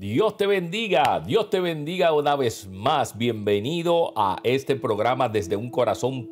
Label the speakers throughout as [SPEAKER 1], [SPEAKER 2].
[SPEAKER 1] Dios te bendiga una vez más. Bienvenido a este programa desde un corazón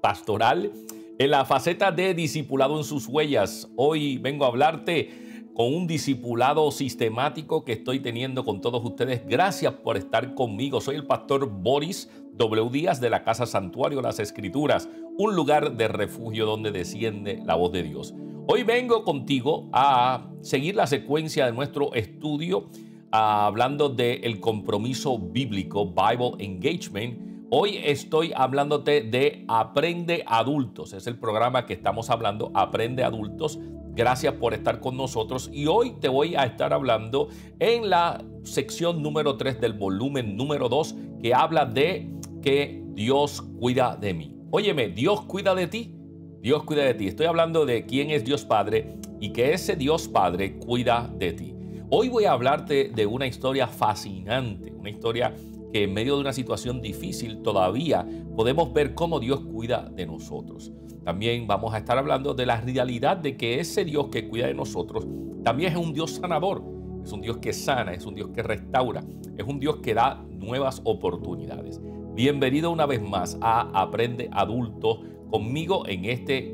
[SPEAKER 1] pastoral en la faceta de discipulado en sus huellas. Hoy vengo a hablarte con un discipulado sistemático que estoy teniendo con todos ustedes. Gracias por estar conmigo. Soy el pastor Boris W. Díaz de la Casa Santuario Las Escrituras, un lugar de refugio donde desciende la voz de Dios. Hoy vengo contigo a seguir la secuencia de nuestro estudio hablando del compromiso bíblico, Bible Engagement. Hoy estoy hablándote de Aprende Adultos. Es el programa que estamos hablando, Aprende Adultos. Gracias por estar con nosotros. Y hoy te voy a estar hablando en la sección número 3 del volumen número 2, que habla de que Dios cuida de mí. Óyeme, Dios cuida de ti. Dios cuida de ti. Estoy hablando de quién es Dios Padre y que ese Dios Padre cuida de ti. Hoy voy a hablarte de una historia fascinante, una historia que en medio de una situación difícil todavía podemos ver cómo Dios cuida de nosotros. También vamos a estar hablando de la realidad de que ese Dios que cuida de nosotros también es un Dios sanador, es un Dios que sana, es un Dios que restaura, es un Dios que da nuevas oportunidades. Bienvenido una vez más a Aprende Adultos conmigo en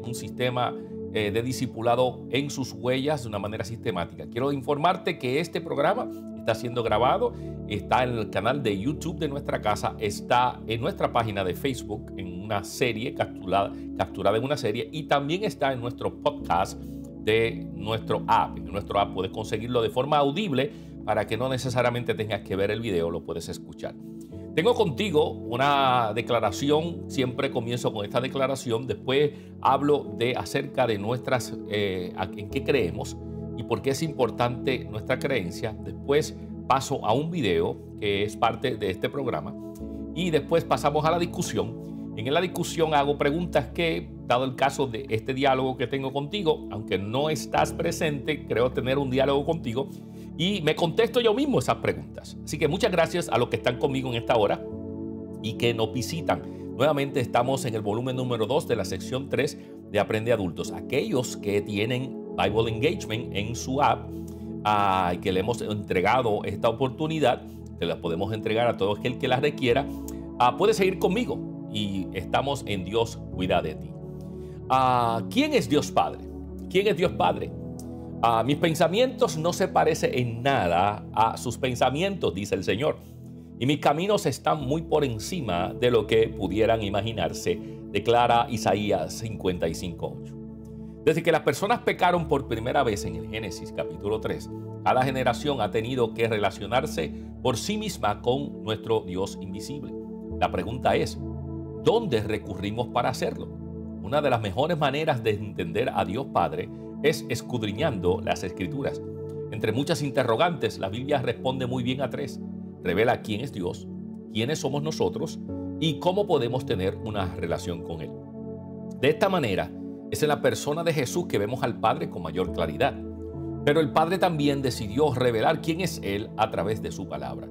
[SPEAKER 1] un sistema de discipulado en sus huellas de una manera sistemática. Quiero informarte que este programa está siendo grabado, está en el canal de YouTube de nuestra casa, está en nuestra página de Facebook en una serie capturada en una serie, y también está en nuestro podcast de nuestro app. En nuestro app puedes conseguirlo de forma audible para que no necesariamente tengas que ver el video, lo puedes escuchar. Tengo contigo una declaración, siempre comienzo con esta declaración, después hablo acerca de nuestras, en qué creemos y por qué es importante nuestra creencia. Después paso a un video que es parte de este programa y después pasamos a la discusión. En la discusión hago preguntas que, dado el caso de este diálogo que tengo contigo, aunque no estás presente, creo tener un diálogo contigo y me contesto yo mismo esas preguntas. Así que muchas gracias a los que están conmigo en esta hora y que nos visitan. Nuevamente estamos en el volumen número 2 de la sección 3 de Aprende Adultos. Aquellos que tienen Bible Engagement en su app y que le hemos entregado esta oportunidad, que la podemos entregar a todo aquel que la requiera, puede seguir conmigo y estamos en Dios cuida de ti. ¿Quién es Dios Padre? ¿Quién es Dios Padre? Mis pensamientos no se parecen en nada a sus pensamientos, dice el Señor. Y mis caminos están muy por encima de lo que pudieran imaginarse, declara Isaías 55:8. Desde que las personas pecaron por primera vez en el Génesis capítulo 3, cada generación ha tenido que relacionarse por sí misma con nuestro Dios invisible. La pregunta es, ¿dónde recurrimos para hacerlo? Una de las mejores maneras de entender a Dios Padre es escudriñando las Escrituras. Entre muchas interrogantes, la Biblia responde muy bien a 3. Revela quién es Dios, quiénes somos nosotros y cómo podemos tener una relación con Él. De esta manera, es en la persona de Jesús que vemos al Padre con mayor claridad. Pero el Padre también decidió revelar quién es Él a través de su palabra.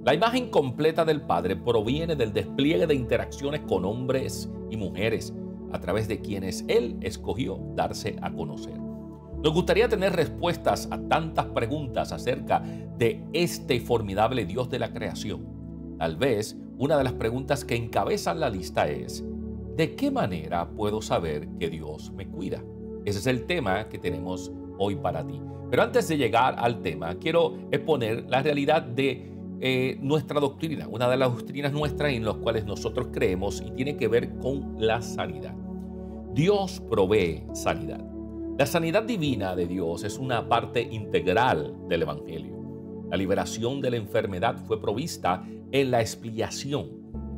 [SPEAKER 1] La imagen completa del Padre proviene del despliegue de interacciones con hombres y mujeres, a través de quienes Él escogió darse a conocer. Nos gustaría tener respuestas a tantas preguntas acerca de este formidable Dios de la creación. Tal vez una de las preguntas que encabezan la lista es, ¿de qué manera puedo saber que Dios me cuida? Ese es el tema que tenemos hoy para ti. Pero antes de llegar al tema, quiero exponer la realidad de nuestra doctrina, una de las doctrinas nuestras en las cuales nosotros creemos y tiene que ver con la sanidad. Dios provee sanidad. La sanidad divina de Dios es una parte integral del Evangelio. La liberación de la enfermedad fue provista en la expiación,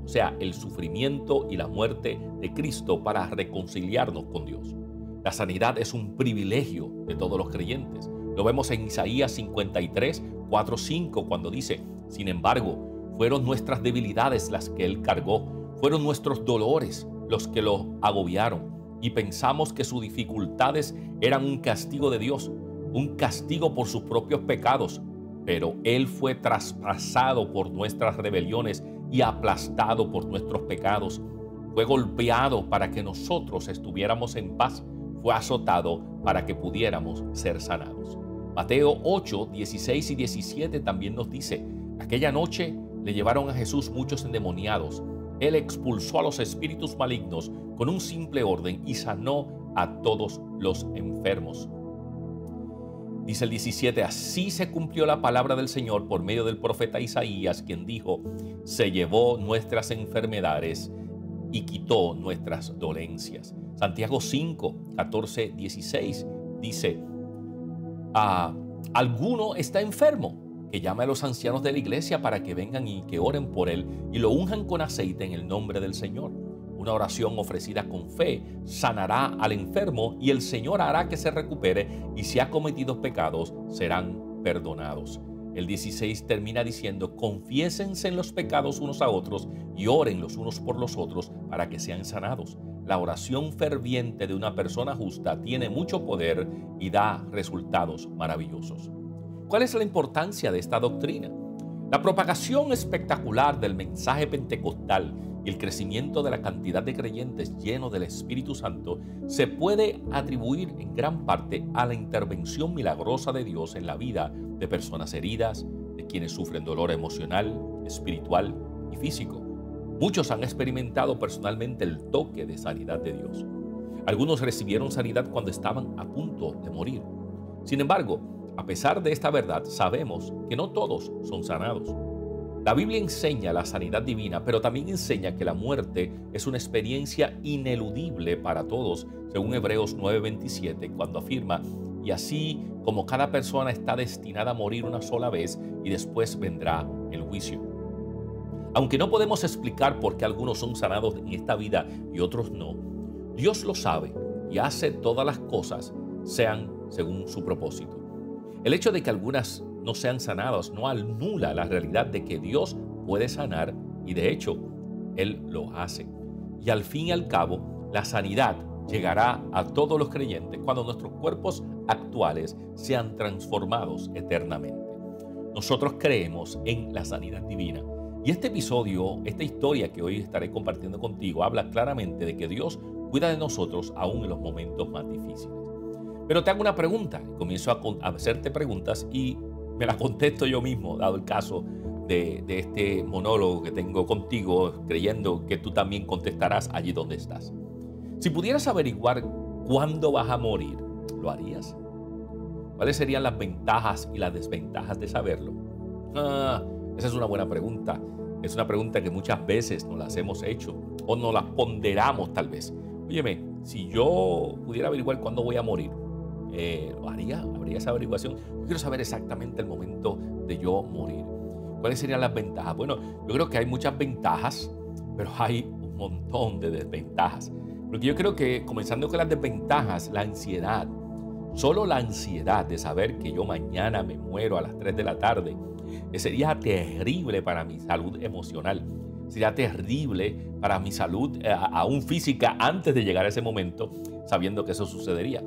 [SPEAKER 1] o sea, el sufrimiento y la muerte de Cristo para reconciliarnos con Dios. La sanidad es un privilegio de todos los creyentes. Lo vemos en Isaías 53, 4, 5, cuando dice, sin embargo, fueron nuestras debilidades las que Él cargó, fueron nuestros dolores los que lo agobiaron. Y pensamos que sus dificultades eran un castigo de Dios, un castigo por sus propios pecados. Pero Él fue traspasado por nuestras rebeliones y aplastado por nuestros pecados. Fue golpeado para que nosotros estuviéramos en paz. Fue azotado para que pudiéramos ser sanados. Mateo 8, 16 y 17 también nos dice: aquella noche le llevaron a Jesús muchos endemoniados. Él expulsó a los espíritus malignos con un simple orden y sanó a todos los enfermos. Dice el 17: así se cumplió la palabra del Señor por medio del profeta Isaías, quien dijo: se llevó nuestras enfermedades y quitó nuestras dolencias. Santiago 5, 14, 16 dice: alguno está enfermo, que llame a los ancianos de la iglesia para que vengan y que oren por él y lo unjan con aceite en el nombre del Señor. Una oración ofrecida con fe sanará al enfermo y el Señor hará que se recupere, y si ha cometido pecados serán perdonados. El 16 termina diciendo: confiésense en los pecados unos a otros y oren los unos por los otros para que sean sanados. La oración ferviente de una persona justa tiene mucho poder y da resultados maravillosos. ¿Cuál es la importancia de esta doctrina? La propagación espectacular del mensaje pentecostal y el crecimiento de la cantidad de creyentes llenos del Espíritu Santo se puede atribuir en gran parte a la intervención milagrosa de Dios en la vida de personas heridas, de quienes sufren dolor emocional, espiritual y físico. Muchos han experimentado personalmente el toque de sanidad de Dios. Algunos recibieron sanidad cuando estaban a punto de morir. Sin embargo, a pesar de esta verdad, sabemos que no todos son sanados. La Biblia enseña la sanidad divina, pero también enseña que la muerte es una experiencia ineludible para todos, según Hebreos 9:27, cuando afirma: y así como cada persona está destinada a morir una sola vez y después vendrá el juicio. Aunque no podemos explicar por qué algunos son sanados en esta vida y otros no, Dios lo sabe y hace todas las cosas sean según su propósito. El hecho de que algunas no sean sanadas no anula la realidad de que Dios puede sanar, y de hecho Él lo hace. Y al fin y al cabo, la sanidad llegará a todos los creyentes cuando nuestros cuerpos actuales sean transformados eternamente. Nosotros creemos en la sanidad divina. Y este episodio, esta historia que hoy estaré compartiendo contigo, habla claramente de que Dios cuida de nosotros aún en los momentos más difíciles. Pero te hago una pregunta, comienzo a hacerte preguntas y me las contesto yo mismo, dado el caso de este monólogo que tengo contigo, creyendo que tú también contestarás allí donde estás. Si pudieras averiguar cuándo vas a morir, ¿lo harías? ¿Cuáles serían las ventajas y las desventajas de saberlo? Esa es una buena pregunta. Es una pregunta que muchas veces nos las hemos hecho o nos las ponderamos tal vez. Óyeme, si yo pudiera averiguar cuándo voy a morir, ¿lo haría? ¿Habría esa averiguación? Yo quiero saber exactamente el momento de yo morir. ¿Cuáles serían las ventajas? Bueno, yo creo que hay muchas ventajas, pero hay un montón de desventajas. Porque yo creo que, comenzando con las desventajas, la ansiedad. Solo la ansiedad de saber que yo mañana me muero a las 3 de la tarde sería terrible para mi salud emocional. Sería terrible para mi salud aún física antes de llegar a ese momento, sabiendo que eso sucedería.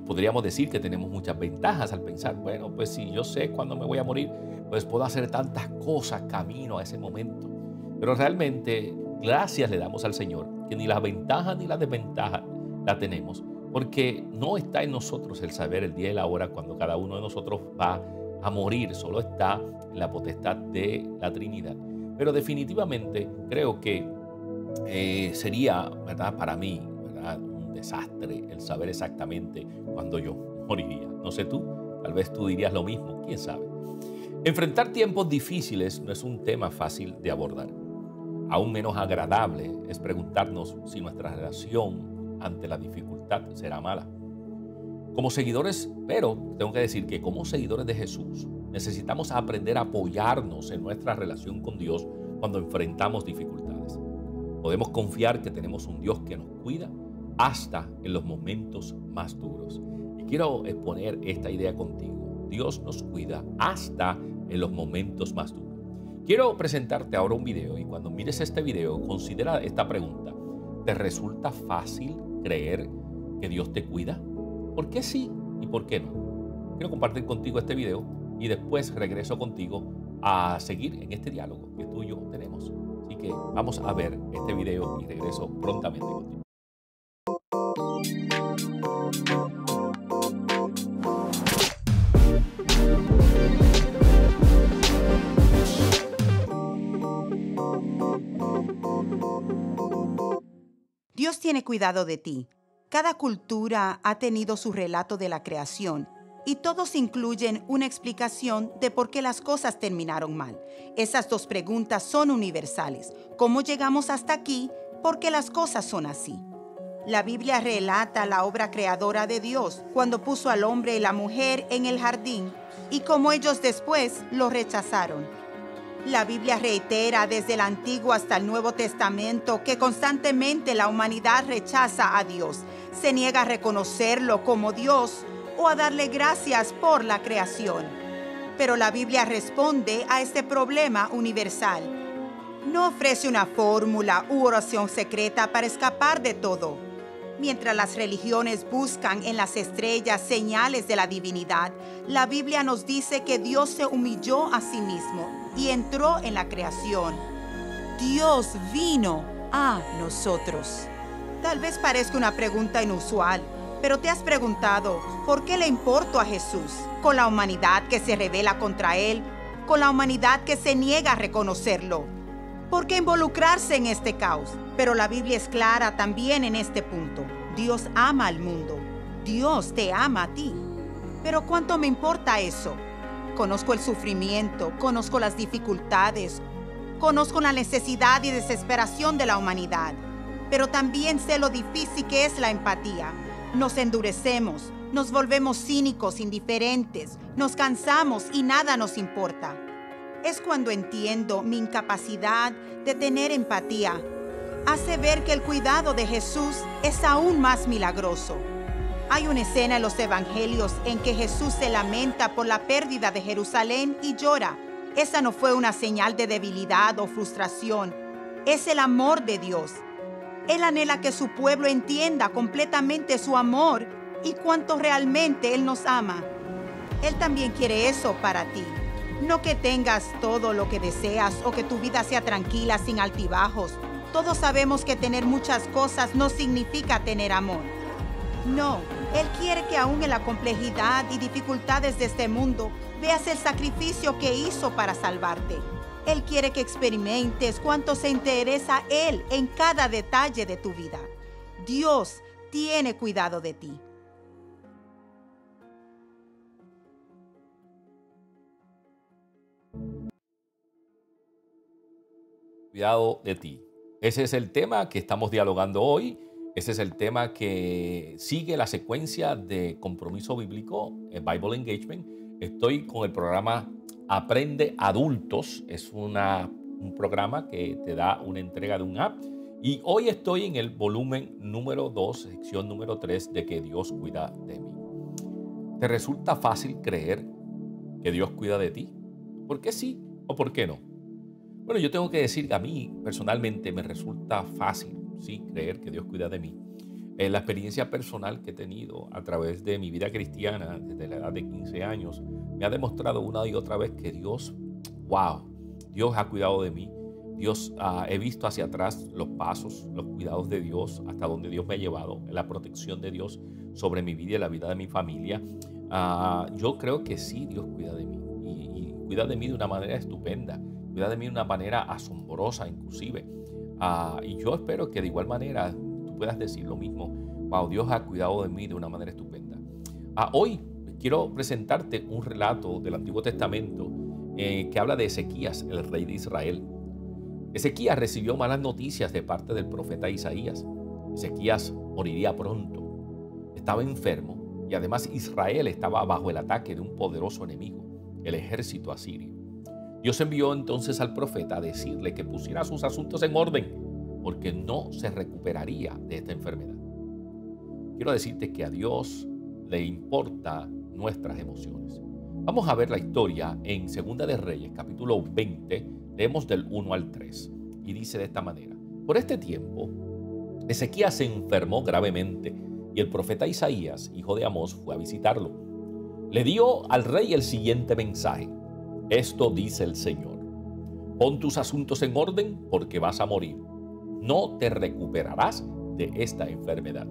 [SPEAKER 1] Podríamos decir que tenemos muchas ventajas al pensar: bueno, pues si yo sé cuándo me voy a morir, pues puedo hacer tantas cosas camino a ese momento. Pero realmente, gracias le damos al Señor, que ni las ventajas ni las desventajas la tenemos, porque no está en nosotros el saber el día y la hora cuando cada uno de nosotros va a morir. Solo está en la potestad de la Trinidad. Pero definitivamente creo que sería, ¿verdad?, para mí, ¿verdad?, un desastre el saber exactamente cuándo yo moriría. No sé tú, tal vez tú dirías lo mismo, quién sabe. Enfrentar tiempos difíciles no es un tema fácil de abordar. Aún menos agradable es preguntarnos si nuestra relación ante la dificultad será mala. Como seguidores, pero tengo que decir que como seguidores de Jesús, necesitamos aprender a apoyarnos en nuestra relación con Dios cuando enfrentamos dificultades. Podemos confiar que tenemos un Dios que nos cuida hasta en los momentos más duros. Y quiero exponer esta idea contigo. Dios nos cuida hasta en los momentos más duros. Quiero presentarte ahora un video, y cuando mires este video, considera esta pregunta. ¿Te resulta fácil creer que Dios te cuida? ¿Por qué sí y por qué no? Quiero compartir contigo este video y después regreso contigo a seguir en este diálogo que tú y yo tenemos. Así que vamos a ver este video y regreso prontamente contigo.
[SPEAKER 2] tiene cuidado de ti. Cada cultura ha tenido su relato de la creación y todos incluyen una explicación de por qué las cosas terminaron mal. Esas dos preguntas son universales. ¿Cómo llegamos hasta aquí? ¿Por qué las cosas son así? La Biblia relata la obra creadora de Dios cuando puso al hombre y la mujer en el jardín y cómo ellos después lo rechazaron. La Biblia reitera desde el Antiguo hasta el Nuevo Testamento que constantemente la humanidad rechaza a Dios, se niega a reconocerlo como Dios o a darle gracias por la creación. Pero la Biblia responde a este problema universal. No ofrece una fórmula u oración secreta para escapar de todo. Mientras las religiones buscan en las estrellas señales de la divinidad, la Biblia nos dice que Dios se humilló a sí mismo y entró en la creación. Dios vino a nosotros. Tal vez parezca una pregunta inusual, pero ¿te has preguntado por qué le importo a Jesús? Con la humanidad que se rebela contra Él, con la humanidad que se niega a reconocerlo. ¿Por qué involucrarse en este caos? Pero la Biblia es clara también en este punto. Dios ama al mundo. Dios te ama a ti. Pero ¿cuánto me importa eso? Conozco el sufrimiento, conozco las dificultades, conozco la necesidad y desesperación de la humanidad. Pero también sé lo difícil que es la empatía. Nos endurecemos, nos volvemos cínicos, indiferentes, nos cansamos y nada nos importa. Es cuando entiendo mi incapacidad de tener empatía. Hace ver que el cuidado de Jesús es aún más milagroso. Hay una escena en los evangelios en que Jesús se lamenta por la pérdida de Jerusalén y llora. Esa no fue una señal de debilidad o frustración. Es el amor de Dios. Él anhela que su pueblo entienda completamente su amor y cuánto realmente Él nos ama. Él también quiere eso para ti. No que tengas todo lo que deseas o que tu vida sea tranquila sin altibajos. Todos sabemos que tener muchas cosas no significa tener amor. No, Él quiere que aún en la complejidad y dificultades de este mundo veas el sacrificio que hizo para salvarte. Él quiere que experimentes cuánto se interesa Él en cada detalle de tu vida. Dios tiene cuidado de ti.
[SPEAKER 1] Cuidado de ti. Ese es el tema que estamos dialogando hoy. Ese es el tema que sigue la secuencia de compromiso bíblico, Bible Engagement. Estoy con el programa Aprende Adultos. Es un programa que te da una entrega de un app. Y hoy estoy en el volumen número 2, sección número 3 de que Dios cuida de mí. ¿Te resulta fácil creer que Dios cuida de ti? ¿Por qué sí o por qué no? Bueno, yo tengo que decir que a mí personalmente me resulta fácil, sí, creer que Dios cuida de mí. La experiencia personal que he tenido a través de mi vida cristiana desde la edad de 15 años me ha demostrado una y otra vez que Dios, wow, Dios ha cuidado de mí. Dios, he visto hacia atrás los pasos, los cuidados de Dios, hasta donde Dios me ha llevado, la protección de Dios sobre mi vida y la vida de mi familia. Yo creo que sí, Dios cuida de mí y cuida de mí de una manera estupenda. Cuida de mí de una manera asombrosa inclusive. Y yo espero que de igual manera tú puedas decir lo mismo. Wow, Dios ha cuidado de mí de una manera estupenda. Hoy quiero presentarte un relato del Antiguo Testamento que habla de Ezequías, el rey de Israel. Ezequías recibió malas noticias de parte del profeta Isaías. Ezequías moriría pronto. Estaba enfermo y además Israel estaba bajo el ataque de un poderoso enemigo, el ejército asirio. Dios envió entonces al profeta a decirle que pusiera sus asuntos en orden, porque no se recuperaría de esta enfermedad. Quiero decirte que a Dios le importan nuestras emociones. Vamos a ver la historia en Segunda de Reyes, capítulo 20, leemos del 1 al 3, y dice de esta manera: Por este tiempo, Ezequías se enfermó gravemente, y el profeta Isaías, hijo de Amós, fue a visitarlo. Le dio al rey el siguiente mensaje: Esto dice el Señor: Pon tus asuntos en orden porque vas a morir. No te recuperarás de esta enfermedad.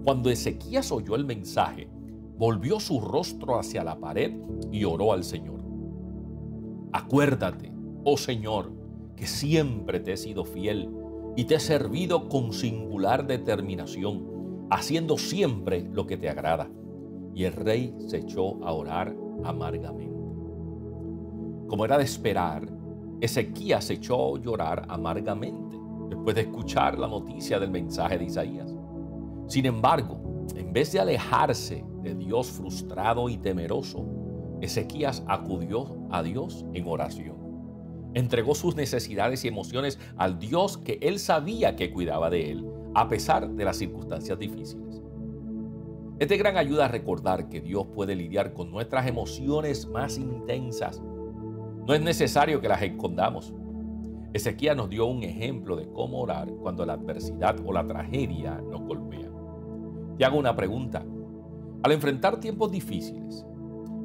[SPEAKER 1] Cuando Ezequías oyó el mensaje, volvió su rostro hacia la pared y oró al Señor. Acuérdate, oh Señor, que siempre te he sido fiel y te he servido con singular determinación, haciendo siempre lo que te agrada. Y el rey se echó a orar amargamente. Como era de esperar, Ezequías se echó a llorar amargamente después de escuchar la noticia del mensaje de Isaías. Sin embargo, en vez de alejarse de Dios frustrado y temeroso, Ezequías acudió a Dios en oración. Entregó sus necesidades y emociones al Dios que él sabía que cuidaba de él, a pesar de las circunstancias difíciles. Es de gran ayuda recordar que Dios puede lidiar con nuestras emociones más intensas. No es necesario que las escondamos. Ezequías nos dio un ejemplo de cómo orar cuando la adversidad o la tragedia nos golpea. Te hago una pregunta. Al enfrentar tiempos difíciles,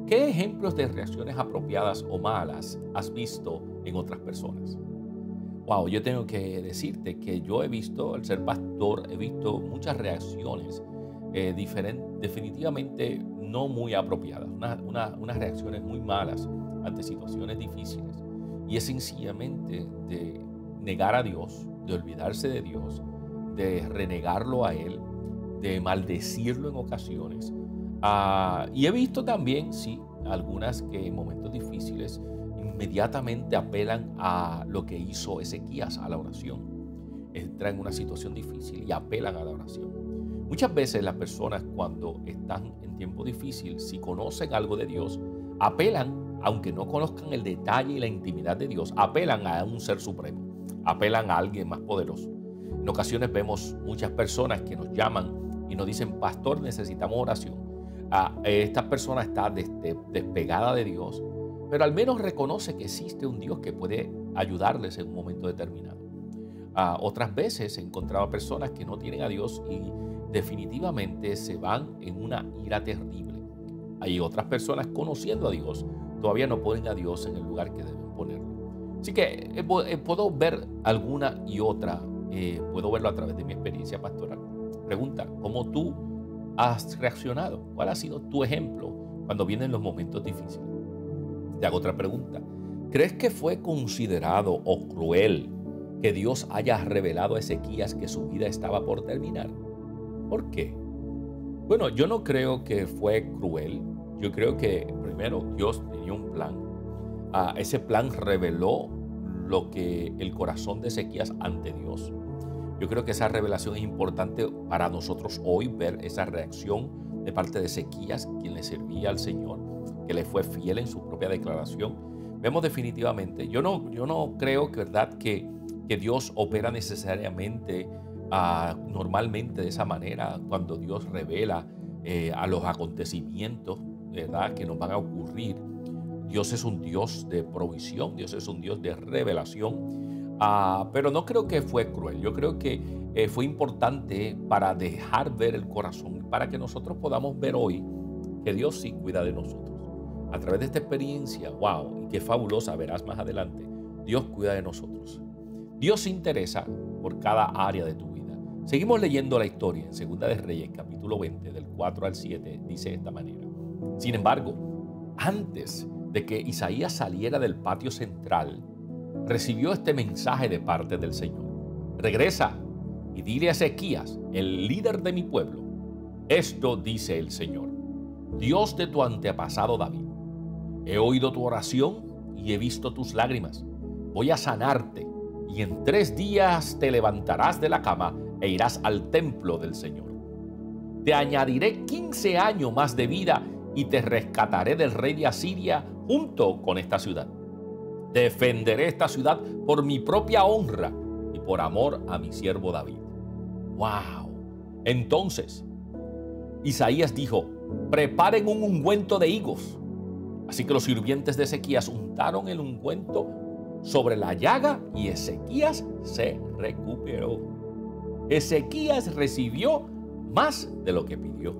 [SPEAKER 1] ¿qué ejemplos de reacciones apropiadas o malas has visto en otras personas? Wow, yo tengo que decirte que yo he visto, al ser pastor, he visto muchas reacciones definitivamente no muy apropiadas, unas reacciones muy malas ante situaciones difíciles. Y es sencillamente de negar a Dios, de olvidarse de Dios, de renegarlo a Él, de maldecirlo en ocasiones. Y he visto también, sí, algunas que en momentos difíciles inmediatamente apelan a lo que hizo Ezequías, a la oración. Entran en una situación difícil y apelan a la oración. Muchas veces las personas, cuando están en tiempo difícil, si conocen algo de Dios, apelan, aunque no conozcan el detalle y la intimidad de Dios, apelan a un ser supremo, apelan a alguien más poderoso. En ocasiones vemos muchas personas que nos llaman y nos dicen: pastor, necesitamos oración. Esta persona está despegada de Dios, pero al menos reconoce que existe un Dios que puede ayudarles en un momento determinado. Otras veces he encontrado personas que no tienen a Dios y definitivamente se van en una ira terrible. Hay otras personas, conociendo a Dios, todavía no ponen a Dios en el lugar que deben ponerlo. Así que puedo ver alguna y otra, puedo verlo a través de mi experiencia pastoral. Pregunta: ¿cómo tú has reaccionado? ¿Cuál ha sido tu ejemplo cuando vienen los momentos difíciles? Te hago otra pregunta. ¿Crees que fue considerado o cruel que Dios haya revelado a Ezequías que su vida estaba por terminar? ¿Por qué? Bueno, yo no creo que fue cruel. Yo creo que primero Dios tenía un plan. Ese plan reveló lo que el corazón de Ezequías ante Dios. Yo creo que esa revelación es importante para nosotros hoy, ver esa reacción de parte de Ezequías, quien le servía al Señor, que le fue fiel en su propia declaración. Vemos definitivamente, yo no creo que, ¿verdad?, que Dios opera necesariamente normalmente de esa manera, cuando Dios revela a los acontecimientos, ¿verdad?, que nos van a ocurrir. Dios es un Dios de provisión, Dios es un Dios de revelación, pero no creo que fue cruel. Yo creo que fue importante para dejar ver el corazón, para que nosotros podamos ver hoy que Dios sí cuida de nosotros. A través de esta experiencia, wow, y qué fabulosa, verás más adelante, Dios cuida de nosotros. Dios se interesa por cada área de tu vida. Seguimos leyendo la historia en Segunda de Reyes, capítulo 20, del 4 al 7, dice de esta manera. Sin embargo, antes de que Isaías saliera del patio central, recibió este mensaje de parte del Señor: regresa y dile a Ezequías, el líder de mi pueblo, esto dice el Señor, Dios de tu antepasado David. He oído tu oración y he visto tus lágrimas. Voy a sanarte y en 3 días te levantarás de la cama e irás al templo del Señor. Te añadiré 15 años más de vida y te rescataré del rey de Asiria junto con esta ciudad. Defenderé esta ciudad por mi propia honra y por amor a mi siervo David. ¡Wow! Entonces, Isaías dijo: preparen un ungüento de higos. Así que los sirvientes de Ezequías untaron el ungüento sobre la llaga y Ezequías se recuperó. Ezequías recibió más de lo que pidió.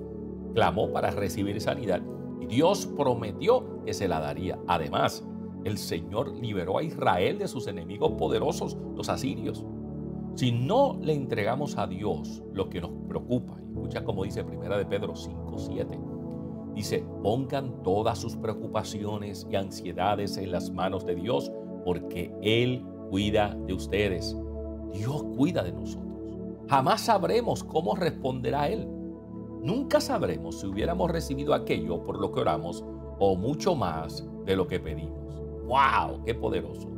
[SPEAKER 1] Clamó para recibir sanidad y Dios prometió que se la daría. Además, el Señor liberó a Israel de sus enemigos poderosos, los asirios. Si no le entregamos a Dios lo que nos preocupa, escucha como dice 1 de Pedro 5:7, dice: pongan todas sus preocupaciones y ansiedades en las manos de Dios, porque Él cuida de ustedes. Dios cuida de nosotros. Jamás sabremos cómo responderá Él. Nunca sabremos si hubiéramos recibido aquello por lo que oramos o mucho más de lo que pedimos. ¡Wow! ¡Qué poderoso!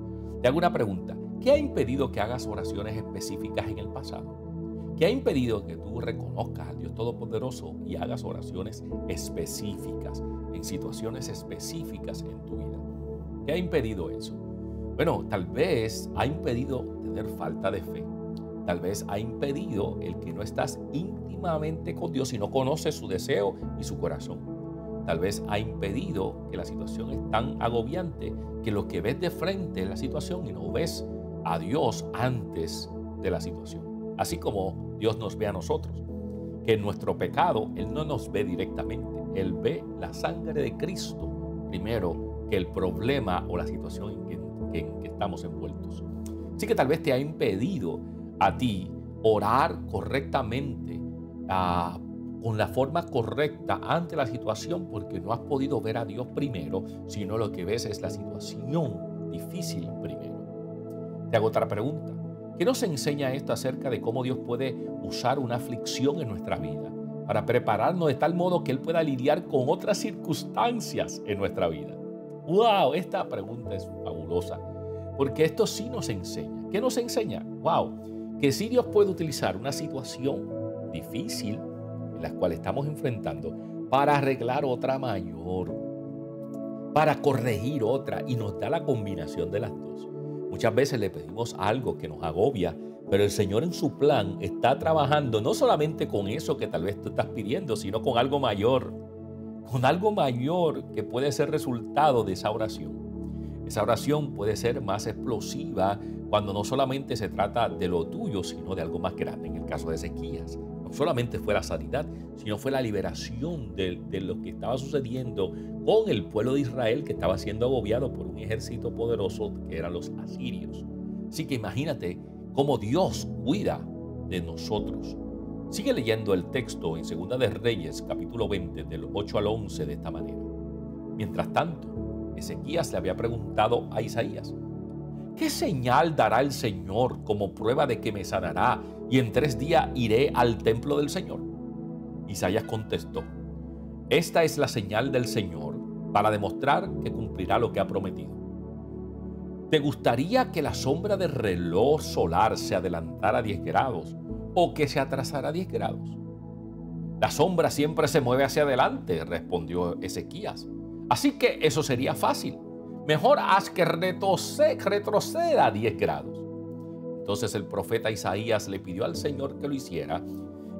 [SPEAKER 1] Te hago una pregunta. ¿Qué ha impedido que hagas oraciones específicas en el pasado? ¿Qué ha impedido que tú reconozcas al Dios Todopoderoso y hagas oraciones específicas, en situaciones específicas en tu vida? ¿Qué ha impedido eso? Bueno, tal vez ha impedido tener falta de fe. Tal vez ha impedido el que no estás íntimamente con Dios y no conoces su deseo y su corazón. Tal vez ha impedido que la situación es tan agobiante que lo que ves de frente es la situación y no ves a Dios antes de la situación. Así como Dios nos ve a nosotros, que en nuestro pecado Él no nos ve directamente. Él ve la sangre de Cristo primero que el problema o la situación en que estamos envueltos. Así que tal vez te ha impedido a ti orar correctamente, con la forma correcta ante la situación, porque no has podido ver a Dios primero, sino lo que ves es la situación difícil primero. Te hago otra pregunta. ¿Qué nos enseña esto acerca de cómo Dios puede usar una aflicción en nuestra vida para prepararnos de tal modo que Él pueda lidiar con otras circunstancias en nuestra vida? ¡Wow! Esta pregunta es fabulosa, porque esto sí nos enseña. ¿Qué nos enseña? ¡Wow! Que sí Dios puede utilizar una situación difícil en la cual estamos enfrentando para arreglar otra mayor, para corregir otra, y nos da la combinación de las dos. Muchas veces le pedimos algo que nos agobia, pero el Señor en su plan está trabajando no solamente con eso que tal vez tú estás pidiendo, sino con algo mayor que puede ser resultado de esa oración. Esa oración puede ser más explosiva cuando no solamente se trata de lo tuyo, sino de algo más grande. En el caso de Ezequías, no solamente fue la sanidad, sino fue la liberación de lo que estaba sucediendo con el pueblo de Israel, que estaba siendo agobiado por un ejército poderoso que eran los asirios. Así que imagínate cómo Dios cuida de nosotros. Sigue leyendo el texto en 2 de Reyes, capítulo 20, del 8 al 11, de esta manera. Mientras tanto, Ezequías le había preguntado a Isaías: ¿qué señal dará el Señor como prueba de que me sanará y en 3 días iré al templo del Señor? Isaías contestó: esta es la señal del Señor para demostrar que cumplirá lo que ha prometido. ¿Te gustaría que la sombra del reloj solar se adelantara 10 grados o que se atrasara 10 grados? La sombra siempre se mueve hacia adelante, respondió Ezequías. Así que eso sería fácil. Mejor haz que retroceda 10 grados. Entonces el profeta Isaías le pidió al Señor que lo hiciera,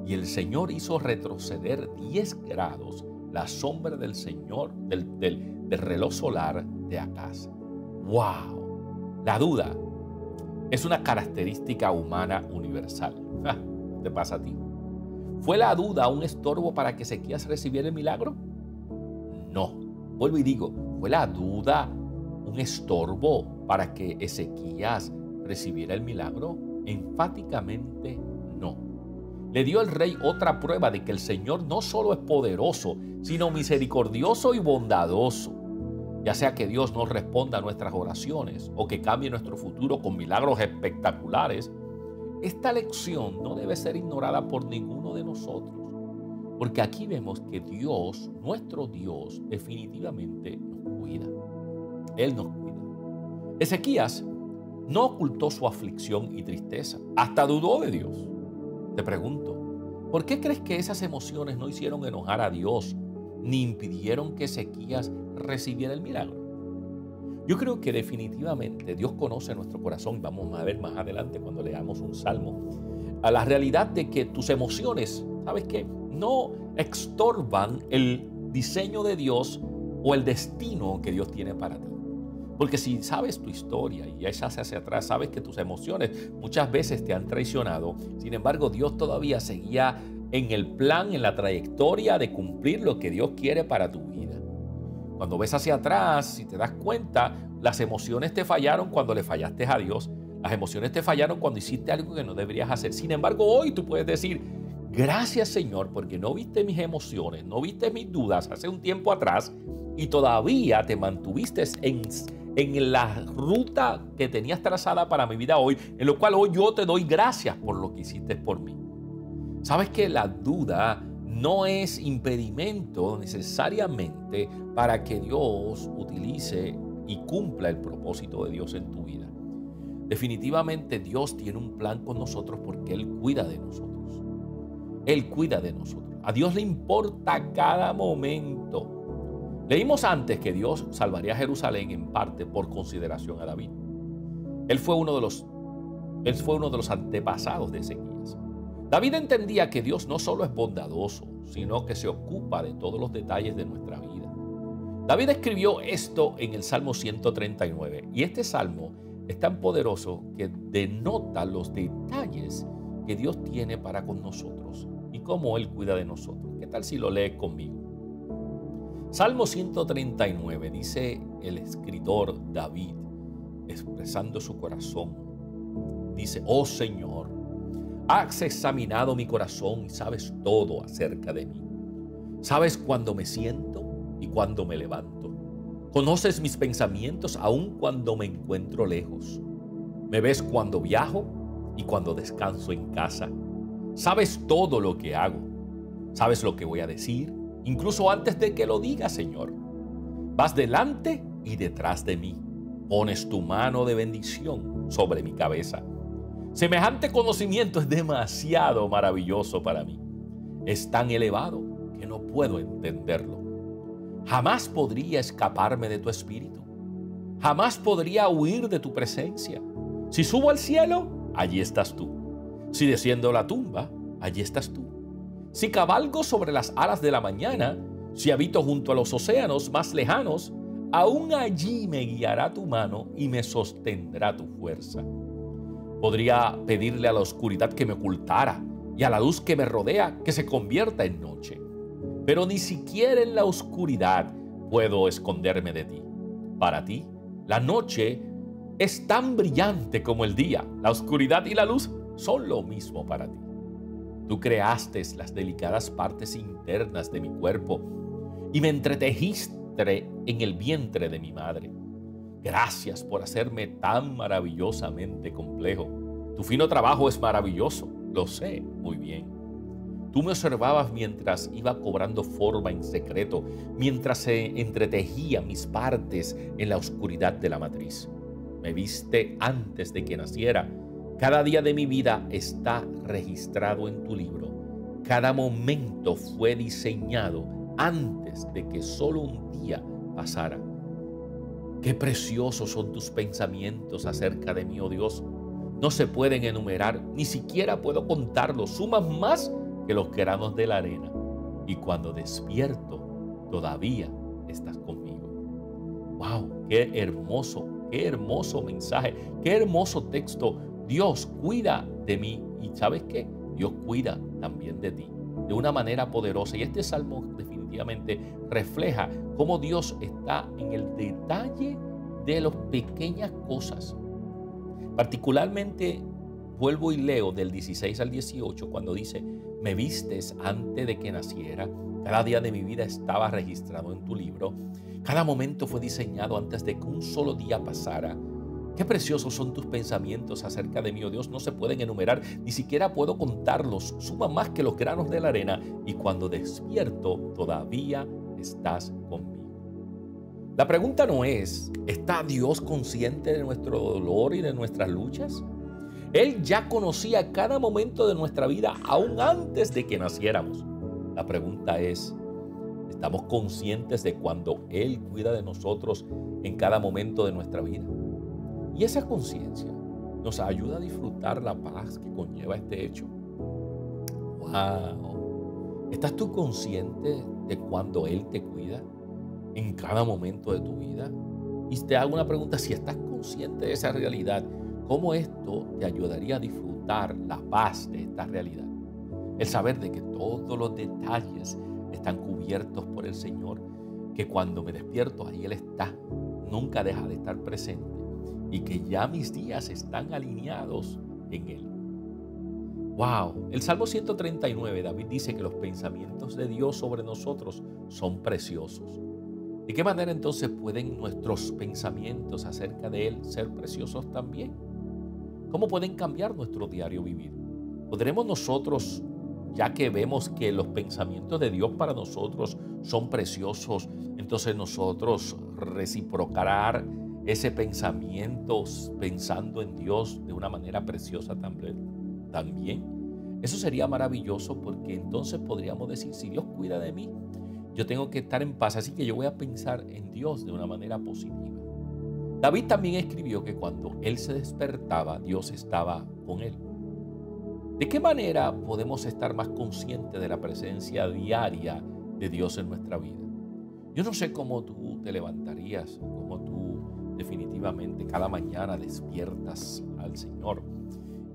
[SPEAKER 1] y el Señor hizo retroceder 10 grados la sombra del Señor, del reloj solar de Acaz. ¡Wow! La duda es una característica humana universal. ¿Qué te pasa a ti? ¿Fue la duda un estorbo para que Ezequías recibiera el milagro? No. Vuelvo y digo, ¿fue la duda un estorbo para que Ezequías recibiera el milagro? Enfáticamente no. Le dio al rey otra prueba de que el Señor no solo es poderoso, sino misericordioso y bondadoso. Ya sea que Dios nos responda a nuestras oraciones o que cambie nuestro futuro con milagros espectaculares, esta lección no debe ser ignorada por ninguno de nosotros. Porque aquí vemos que Dios, nuestro Dios, definitivamente nos cuida. Él nos cuida. Ezequías no ocultó su aflicción y tristeza, hasta dudó de Dios. Te pregunto, ¿por qué crees que esas emociones no hicieron enojar a Dios, ni impidieron que Ezequías recibiera el milagro? Yo creo que definitivamente Dios conoce nuestro corazón. Vamos a ver más adelante cuando leamos un salmo, a la realidad de que tus emociones, ¿sabes qué?, no estorban el diseño de Dios o el destino que Dios tiene para ti. Porque si sabes tu historia y echas hacia atrás, sabes que tus emociones muchas veces te han traicionado. Sin embargo, Dios todavía seguía en el plan, en la trayectoria de cumplir lo que Dios quiere para tu vida. Cuando ves hacia atrás, si te das cuenta, las emociones te fallaron cuando le fallaste a Dios. Las emociones te fallaron cuando hiciste algo que no deberías hacer. Sin embargo, hoy tú puedes decir: gracias, Señor, porque no viste mis emociones, no viste mis dudas hace un tiempo atrás y todavía te mantuviste en la ruta que tenías trazada para mi vida hoy, en lo cual hoy yo te doy gracias por lo que hiciste por mí. Sabes que la duda no es impedimento necesariamente para que Dios utilice y cumpla el propósito de Dios en tu vida. Definitivamente Dios tiene un plan con nosotros porque Él cuida de nosotros. Él cuida de nosotros. A Dios le importa cada momento. Leímos antes que Dios salvaría a Jerusalén en parte por consideración a David. Él fue uno de los antepasados de Ezequías. David entendía que Dios no solo es bondadoso, sino que se ocupa de todos los detalles de nuestra vida. David escribió esto en el Salmo 139, y este salmo es tan poderoso que denota los detalles que Dios tiene para con nosotros y cómo Él cuida de nosotros. ¿Qué tal si lo lees conmigo? Salmo 139, dice el escritor David, expresando su corazón. Dice: oh Señor, has examinado mi corazón y sabes todo acerca de mí. Sabes cuándo me siento y cuándo me levanto. Conoces mis pensamientos aun cuando me encuentro lejos. Me ves cuando viajo y cuando descanso en casa. Sabes todo lo que hago. Sabes lo que voy a decir, incluso antes de que lo diga, Señor. Vas delante y detrás de mí. Pones tu mano de bendición sobre mi cabeza. Semejante conocimiento es demasiado maravilloso para mí. Es tan elevado que no puedo entenderlo. Jamás podría escaparme de tu espíritu. Jamás podría huir de tu presencia. Si subo al cielo, allí estás tú. Si desciendo a la tumba, allí estás tú. Si cabalgo sobre las alas de la mañana, si habito junto a los océanos más lejanos, aún allí me guiará tu mano y me sostendrá tu fuerza. Podría pedirle a la oscuridad que me ocultara y a la luz que me rodea que se convierta en noche. Pero ni siquiera en la oscuridad puedo esconderme de ti. Para ti, la noche es tan brillante como el día. La oscuridad y la luz son lo mismo para ti. Tú creaste las delicadas partes internas de mi cuerpo y me entretejiste en el vientre de mi madre. Gracias por hacerme tan maravillosamente complejo. Tu fino trabajo es maravilloso, lo sé muy bien. Tú me observabas mientras iba cobrando forma en secreto, mientras se entretejían mis partes en la oscuridad de la matriz. Me viste antes de que naciera. Cada día de mi vida está registrado en tu libro. Cada momento fue diseñado antes de que solo un día pasara. Qué preciosos son tus pensamientos acerca de mí, oh Dios. No se pueden enumerar, ni siquiera puedo contarlos. Suman más que los granos de la arena. Y cuando despierto, todavía estás conmigo. ¡Wow! ¡Qué hermoso mensaje! ¡Qué hermoso texto! Dios cuida de mí. ¿Y sabes qué? Dios cuida también de ti de una manera poderosa. Y este salmo definitivamente refleja cómo Dios está en el detalle de las pequeñas cosas. Particularmente, vuelvo y leo del 16 al 18 cuando dice: me vistes antes de que naciera. Cada día de mi vida estaba registrado en tu libro. Cada momento fue diseñado antes de que un solo día pasara. Qué preciosos son tus pensamientos acerca de mí, oh Dios. No se pueden enumerar, ni siquiera puedo contarlos. Suman más que los granos de la arena. Y cuando despierto, todavía estás conmigo. La pregunta no es: ¿está Dios consciente de nuestro dolor y de nuestras luchas? Él ya conocía cada momento de nuestra vida aún antes de que naciéramos. La pregunta es: ¿estamos conscientes de cuando Él cuida de nosotros en cada momento de nuestra vida? Y esa conciencia nos ayuda a disfrutar la paz que conlleva este hecho. ¡Wow! ¿Estás tú consciente de cuando Él te cuida en cada momento de tu vida? Y te hago una pregunta: si estás consciente de esa realidad, ¿cómo esto te ayudaría a disfrutar la paz de esta realidad? El saber de que todos los detalles están cubiertos por el Señor, que cuando me despierto ahí Él está, nunca deja de estar presente, y que ya mis días están alineados en Él. ¡Wow! El Salmo 139, David dice que los pensamientos de Dios sobre nosotros son preciosos. ¿De qué manera entonces pueden nuestros pensamientos acerca de Él ser preciosos también? ¿Cómo pueden cambiar nuestro diario vivir? ¿Podremos nosotros, ya que vemos que los pensamientos de Dios para nosotros son preciosos, entonces nosotros reciprocar ese pensamiento pensando en Dios de una manera preciosa también? Eso sería maravilloso, porque entonces podríamos decir, si Dios cuida de mí, yo tengo que estar en paz, así que yo voy a pensar en Dios de una manera positiva. David también escribió que cuando él se despertaba, Dios estaba con él. ¿De qué manera podemos estar más conscientes de la presencia diaria de Dios en nuestra vida? Yo no sé cómo tú te levantarías, cómo tú definitivamente cada mañana despiertas al Señor,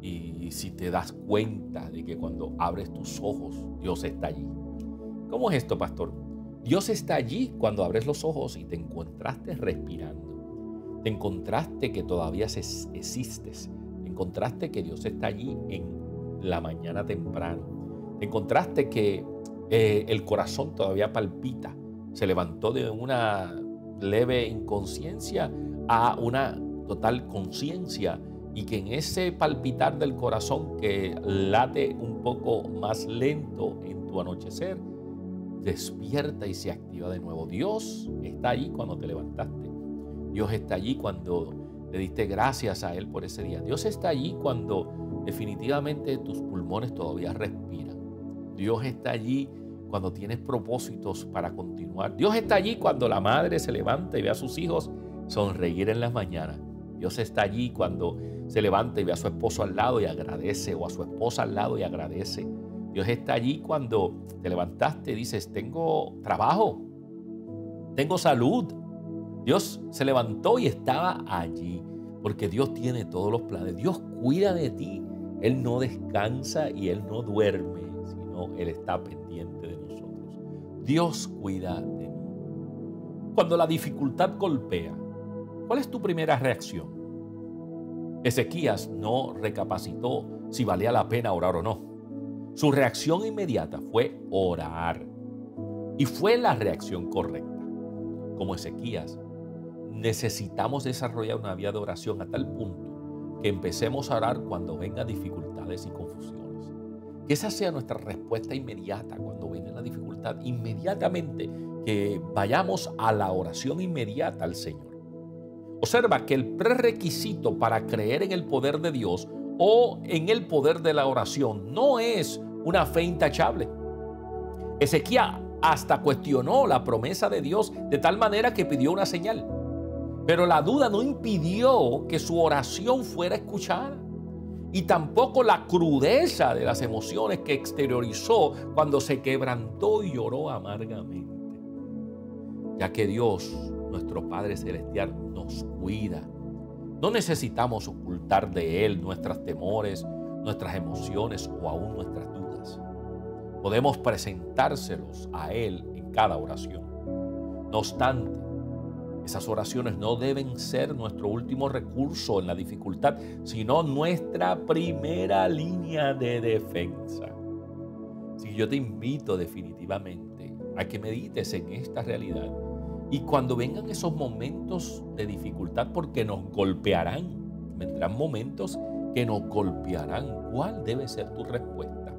[SPEAKER 1] y si te das cuenta de que cuando abres tus ojos, Dios está allí. ¿Cómo es esto, pastor? Dios está allí cuando abres los ojos y te encontraste respirando. Te encontraste que todavía existes. Te encontraste que Dios está allí en la mañana temprano. Te encontraste que el corazón todavía palpita. Se levantó de una leve inconsciencia a una total conciencia, y que en ese palpitar del corazón que late un poco más lento en tu anochecer, despierta y se activa de nuevo. Dios está allí cuando te levantaste. Dios está allí cuando le diste gracias a Él por ese día. Dios está allí cuando definitivamente tus pulmones todavía respiran. Dios está allí cuando tienes propósitos para continuar. Dios está allí cuando la madre se levanta y ve a sus hijos sonreír en las mañanas. Dios está allí cuando se levanta y ve a su esposo al lado y agradece, o a su esposa al lado y agradece. Dios está allí cuando te levantaste y dices, tengo trabajo, tengo salud. Dios se levantó y estaba allí, porque Dios tiene todos los planes. Dios cuida de ti. Él no descansa y Él no duerme, sino Él está pendiente de nosotros. Dios cuida de mí. Cuando la dificultad golpea, ¿cuál es tu primera reacción? Ezequías no recapacitó si valía la pena orar o no. Su reacción inmediata fue orar. Y fue la reacción correcta. Como Ezequías, necesitamos desarrollar una vida de oración a tal punto que empecemos a orar cuando vengan dificultades y confusiones. Que esa sea nuestra respuesta inmediata cuando venga la dificultad. Inmediatamente que vayamos a la oración inmediata al Señor. Observa que el prerequisito para creer en el poder de Dios o en el poder de la oración no es una fe intachable. Ezequías hasta cuestionó la promesa de Dios de tal manera que pidió una señal. Pero la duda no impidió que su oración fuera escuchada. Y tampoco la crudeza de las emociones que exteriorizó cuando se quebrantó y lloró amargamente. Ya que Dios, nuestro Padre Celestial, nos cuida. No necesitamos ocultar de Él nuestros temores, nuestras emociones o aún nuestras dudas. Podemos presentárselos a Él en cada oración. No obstante, esas oraciones no deben ser nuestro último recurso en la dificultad, sino nuestra primera línea de defensa. Si yo te invito definitivamente a que medites en esta realidad, y cuando vengan esos momentos de dificultad, porque nos golpearán, vendrán momentos que nos golpearán, ¿cuál debe ser tu respuesta?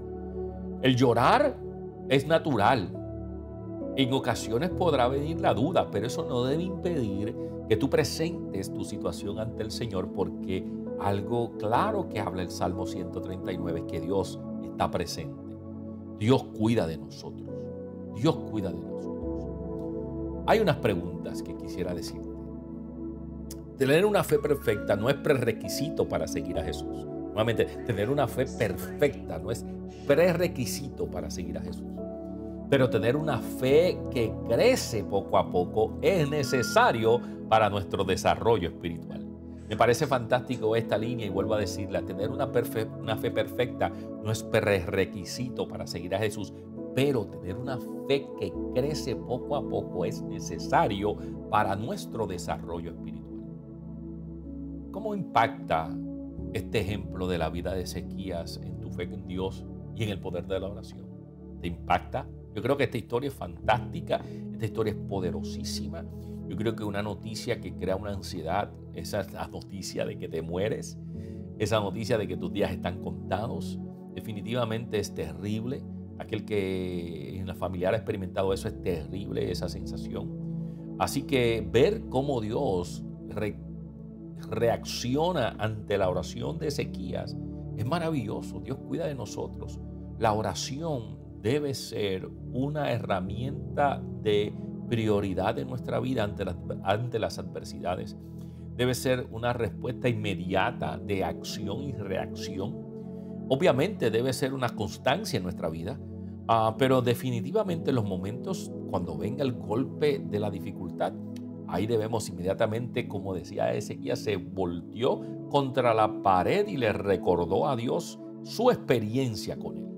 [SPEAKER 1] El llorar es natural. En ocasiones podrá venir la duda, pero eso no debe impedir que tú presentes tu situación ante el Señor, porque algo claro que habla el Salmo 139 es que Dios está presente. Dios cuida de nosotros. Dios cuida de nosotros. Hay unas preguntas que quisiera decirte. Tener una fe perfecta no es prerequisito para seguir a Jesús. Nuevamente, tener una fe perfecta no es prerequisito para seguir a Jesús. Pero tener una fe que crece poco a poco es necesario para nuestro desarrollo espiritual. Me parece fantástico esta línea y vuelvo a decirla. Tener una fe perfecta no es prerequisito para seguir a Jesús, pero tener una fe que crece poco a poco es necesario para nuestro desarrollo espiritual. ¿Cómo impacta este ejemplo de la vida de Ezequías en tu fe en Dios y en el poder de la oración? ¿Te impacta? Yo creo que esta historia es fantástica, esta historia es poderosísima. Yo creo que una noticia que crea una ansiedad, esa es la noticia de que te mueres, esa noticia de que tus días están contados, definitivamente es terrible. Aquel que en la familiar ha experimentado eso, es terrible esa sensación. Así que ver cómo Dios reacciona ante la oración de Ezequías es maravilloso. Dios cuida de nosotros. La oración debe ser una herramienta de prioridad en nuestra vida ante las adversidades. Debe ser una respuesta inmediata de acción y reacción. Obviamente debe ser una constancia en nuestra vida, pero definitivamente en los momentos cuando venga el golpe de la dificultad, ahí debemos inmediatamente, como decía Ezequías, se volteó contra la pared y le recordó a Dios su experiencia con él.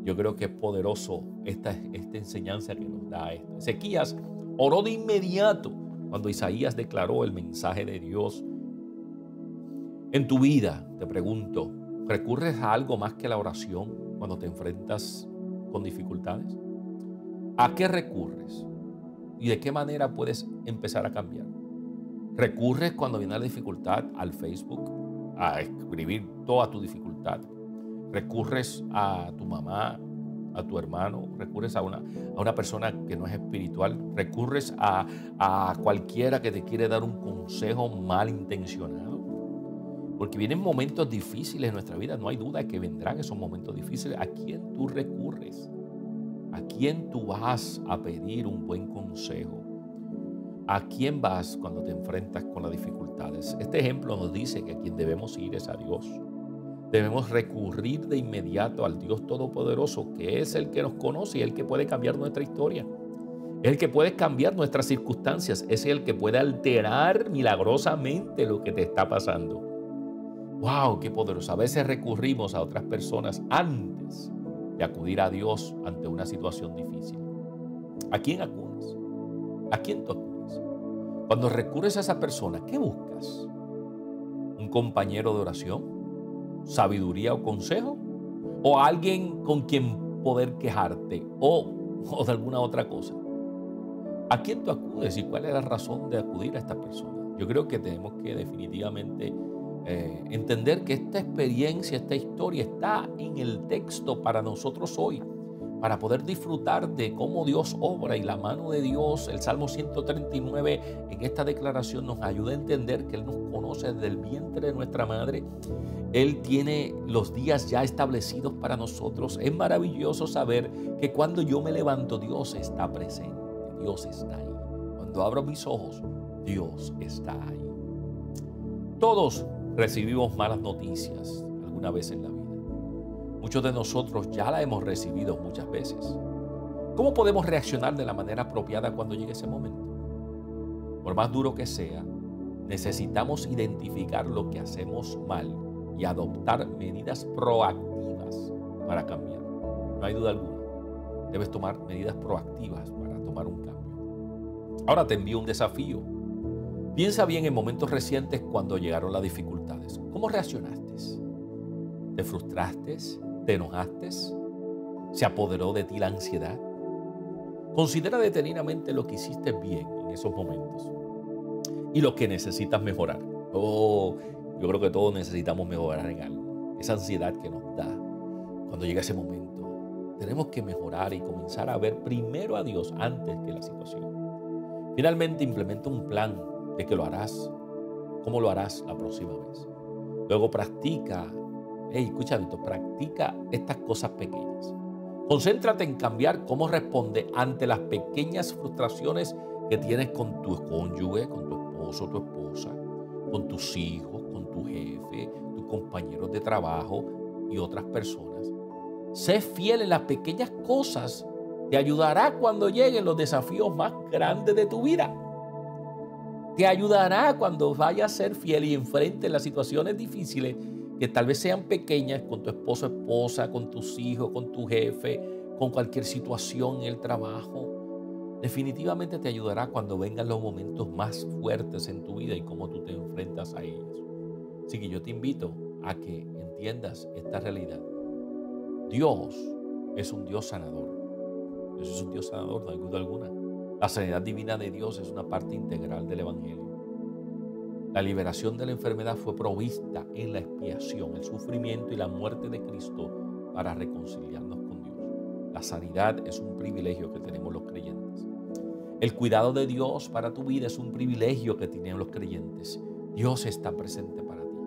[SPEAKER 1] Yo creo que es poderoso esta enseñanza que nos da esto. Ezequías oró de inmediato cuando Isaías declaró el mensaje de Dios. En tu vida, te pregunto, ¿recurres a algo más que la oración cuando te enfrentas con dificultades? ¿A qué recurres? ¿Y de qué manera puedes empezar a cambiar? ¿Recurres cuando viene la dificultad al Facebook a escribir toda tu dificultad? ¿Recurres a tu mamá, a tu hermano? ¿Recurres a una persona que no es espiritual? ¿Recurres a cualquiera que te quiere dar un consejo malintencionado? Porque vienen momentos difíciles en nuestra vida, no hay duda que vendrán esos momentos difíciles. ¿A quién tú recurres? ¿A quién tú vas a pedir un buen consejo? ¿A quién vas cuando te enfrentas con las dificultades? Este ejemplo nos dice que a quien debemos ir es a Dios. Debemos recurrir de inmediato al Dios Todopoderoso, que es el que nos conoce y el que puede cambiar nuestra historia. Es el que puede cambiar nuestras circunstancias. Es el que puede alterar milagrosamente lo que te está pasando. ¡Wow! ¡Qué poderoso! A veces recurrimos a otras personas antes de acudir a Dios ante una situación difícil. ¿A quién acudes? ¿A quién tú acudes? Cuando recurres a esa persona, ¿qué buscas? ¿Un compañero de oración? ¿Sabiduría o consejo? ¿O alguien con quien poder quejarte? ¿O de alguna otra cosa? ¿A quién tú acudes y cuál es la razón de acudir a esta persona? Yo creo que tenemos que definitivamente entender que esta experiencia, esta historia está en el texto para nosotros hoy, para poder disfrutar de cómo Dios obra y la mano de Dios. El Salmo 139 en esta declaración nos ayuda a entender que Él nos conoce desde el vientre de nuestra madre. Él tiene los días ya establecidos para nosotros. Es maravilloso saber que cuando yo me levanto, Dios está presente, Dios está ahí. Cuando abro mis ojos, Dios está ahí. Todos recibimos malas noticias alguna vez en la vida. Muchos de nosotros ya la hemos recibido muchas veces. ¿Cómo podemos reaccionar de la manera apropiada cuando llegue ese momento? Por más duro que sea, necesitamos identificar lo que hacemos mal y adoptar medidas proactivas para cambiar. No hay duda alguna. Debes tomar medidas proactivas para tomar un cambio. Ahora te envío un desafío. Piensa bien en momentos recientes cuando llegaron las dificultades. ¿Cómo reaccionaste? ¿Te frustraste? ¿Te enojaste? ¿Se apoderó de ti la ansiedad? Considera detenidamente lo que hiciste bien en esos momentos y lo que necesitas mejorar. Yo creo que todos necesitamos mejorar en algo. Esa ansiedad que nos da cuando llega ese momento. Tenemos que mejorar y comenzar a ver primero a Dios antes que la situación. Finalmente, implementa un plan de que lo harás. ¿Cómo lo harás la próxima vez? Luego practica estas cosas pequeñas. Concéntrate en cambiar cómo responde ante las pequeñas frustraciones que tienes con tu cónyuge, con tu esposo, tu esposa, con tus hijos, con tu jefe, tus compañeros de trabajo y otras personas. Sé fiel en las pequeñas cosas. Te ayudará cuando lleguen los desafíos más grandes de tu vida. Te ayudará cuando vayas a ser fiel y enfrentes las situaciones difíciles que tal vez sean pequeñas con tu esposo, esposa, con tus hijos, con tu jefe, con cualquier situación en el trabajo. Definitivamente te ayudará cuando vengan los momentos más fuertes en tu vida y cómo tú te enfrentas a ellos. Así que yo te invito a que entiendas esta realidad. Dios es un Dios sanador. Dios es un Dios sanador, no hay duda alguna. La sanidad divina de Dios es una parte integral del Evangelio. La liberación de la enfermedad fue provista en la expiación, el sufrimiento y la muerte de Cristo para reconciliarnos con Dios. La sanidad es un privilegio que tenemos los creyentes. El cuidado de Dios para tu vida es un privilegio que tienen los creyentes. Dios está presente para ti.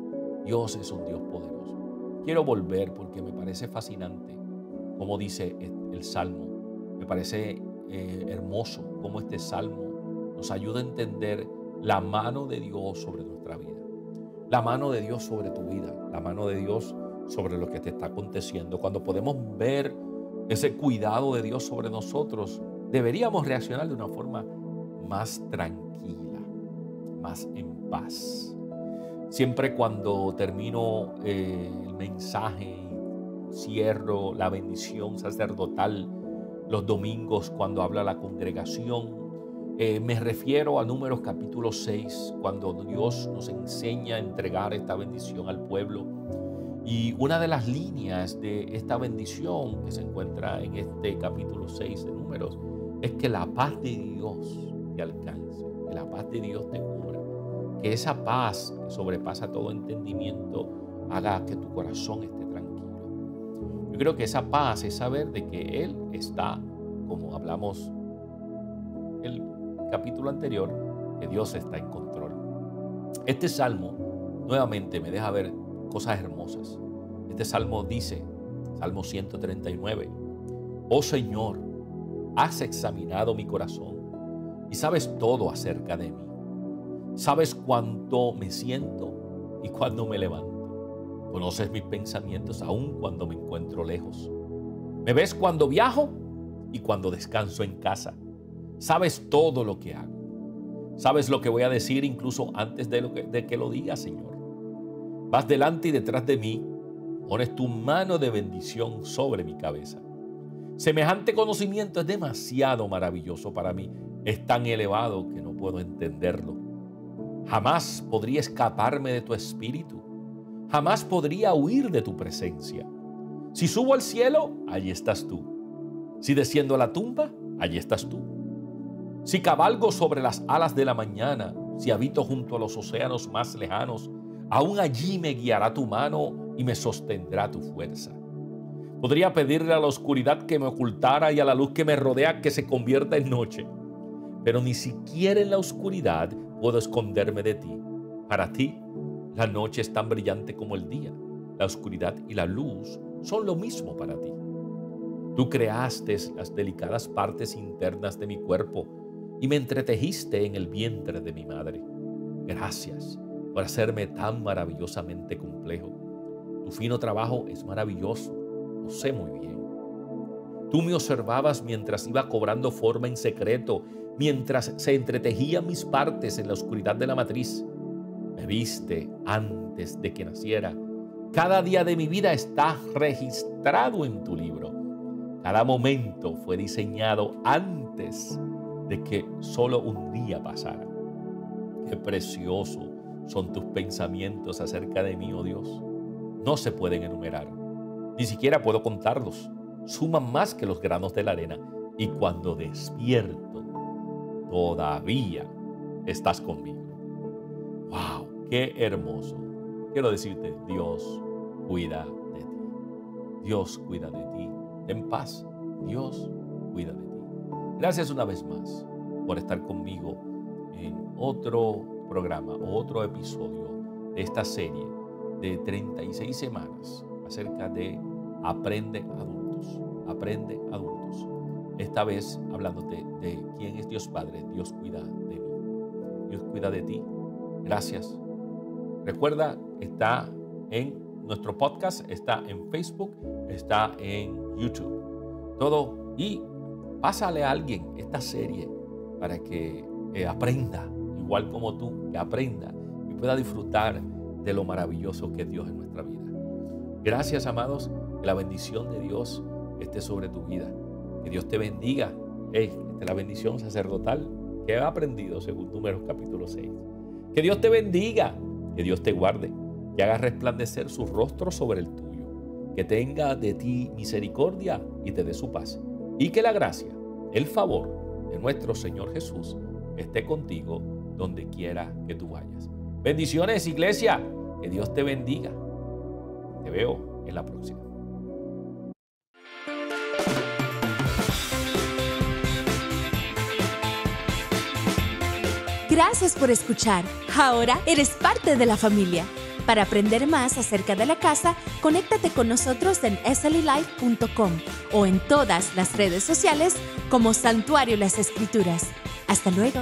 [SPEAKER 1] Dios es un Dios poderoso. Quiero volver porque me parece fascinante como dice el Salmo. Me parece hermoso cómo este Salmo nos ayuda a entender la mano de Dios sobre nuestra vida. La mano de Dios sobre tu vida. La mano de Dios sobre lo que te está aconteciendo. Cuando podemos ver ese cuidado de Dios sobre nosotros, deberíamos reaccionar de una forma más tranquila, más en paz. Siempre cuando termino el mensaje, cierro la bendición sacerdotal los domingos cuando habla la congregación, me refiero a Números capítulo 6, cuando Dios nos enseña a entregar esta bendición al pueblo. Y una de las líneas de esta bendición que se encuentra en este capítulo 6 de Números es que la paz de Dios te alcance, que la paz de Dios te cubra, que esa paz que sobrepasa todo entendimiento haga que tu corazón esté tranquilo. Yo creo que esa paz es saber de que Él está, como hablamos el capítulo anterior, que Dios está en control. Este salmo nuevamente me deja ver cosas hermosas. Este salmo dice, Salmo 139, oh Señor, has examinado mi corazón y sabes todo acerca de mí. Sabes cuánto me siento y cuándo me levanto. Conoces mis pensamientos aun cuando me encuentro lejos. Me ves cuando viajo y cuando descanso en casa. Sabes todo lo que hago. Sabes lo que voy a decir incluso antes de que lo diga, Señor. Vas delante y detrás de mí. Pones tu mano de bendición sobre mi cabeza. Semejante conocimiento es demasiado maravilloso para mí. Es tan elevado que no puedo entenderlo. Jamás podría escaparme de tu espíritu. Jamás podría huir de tu presencia. Si subo al cielo, allí estás tú. Si desciendo a la tumba, allí estás tú. Si cabalgo sobre las alas de la mañana, si habito junto a los océanos más lejanos, aún allí me guiará tu mano y me sostendrá tu fuerza. Podría pedirle a la oscuridad que me ocultara y a la luz que me rodea que se convierta en noche. Pero ni siquiera en la oscuridad puedo esconderme de ti. Para ti, la noche es tan brillante como el día. La oscuridad y la luz son lo mismo para ti. Tú creaste las delicadas partes internas de mi cuerpo y me entretejiste en el vientre de mi madre. Gracias por hacerme tan maravillosamente complejo. Tu fino trabajo es maravilloso, lo sé muy bien. Tú me observabas mientras iba cobrando forma en secreto, mientras se entretejían mis partes en la oscuridad de la matriz. Me viste antes de que naciera. Cada día de mi vida está registrado en tu libro. Cada momento fue diseñado antes de que solo un día pasara. Qué precioso son tus pensamientos acerca de mí, oh Dios. No se pueden enumerar. Ni siquiera puedo contarlos. Suman más que los granos de la arena. Y cuando despierto, todavía estás conmigo. ¡Wow! ¡Qué hermoso! Quiero decirte, Dios cuida de ti. Dios cuida de ti. Ten paz. Dios cuida de ti. Gracias una vez más por estar conmigo en otro programa, otro episodio de esta serie de 36 semanas acerca de Aprende Adultos. Aprende Adultos. Esta vez hablándote de quién es Dios Padre. Dios cuida de mí. Dios cuida de ti. Gracias. Recuerda, está en nuestro podcast, está en Facebook, está en YouTube. Todo. Y pásale a alguien esta serie para que aprenda, igual como tú, que aprenda y pueda disfrutar de lo maravilloso que es Dios en nuestra vida. Gracias, amados. Que la bendición de Dios esté sobre tu vida. Que Dios te bendiga. Esta es la bendición sacerdotal que he aprendido según Números capítulo 6. Que Dios te bendiga, que Dios te guarde, que haga resplandecer su rostro sobre el tuyo, que tenga de ti misericordia y te dé su paz. Y que la gracia el favor de nuestro Señor Jesús esté contigo donde quiera que tú vayas. Bendiciones, iglesia. Que Dios te bendiga. Te veo en la próxima.
[SPEAKER 3] Gracias por escuchar. Ahora eres parte de la familia. Para aprender más acerca de la casa, conéctate con nosotros en sllife.com o en todas las redes sociales como Santuario Las Escrituras. Hasta luego.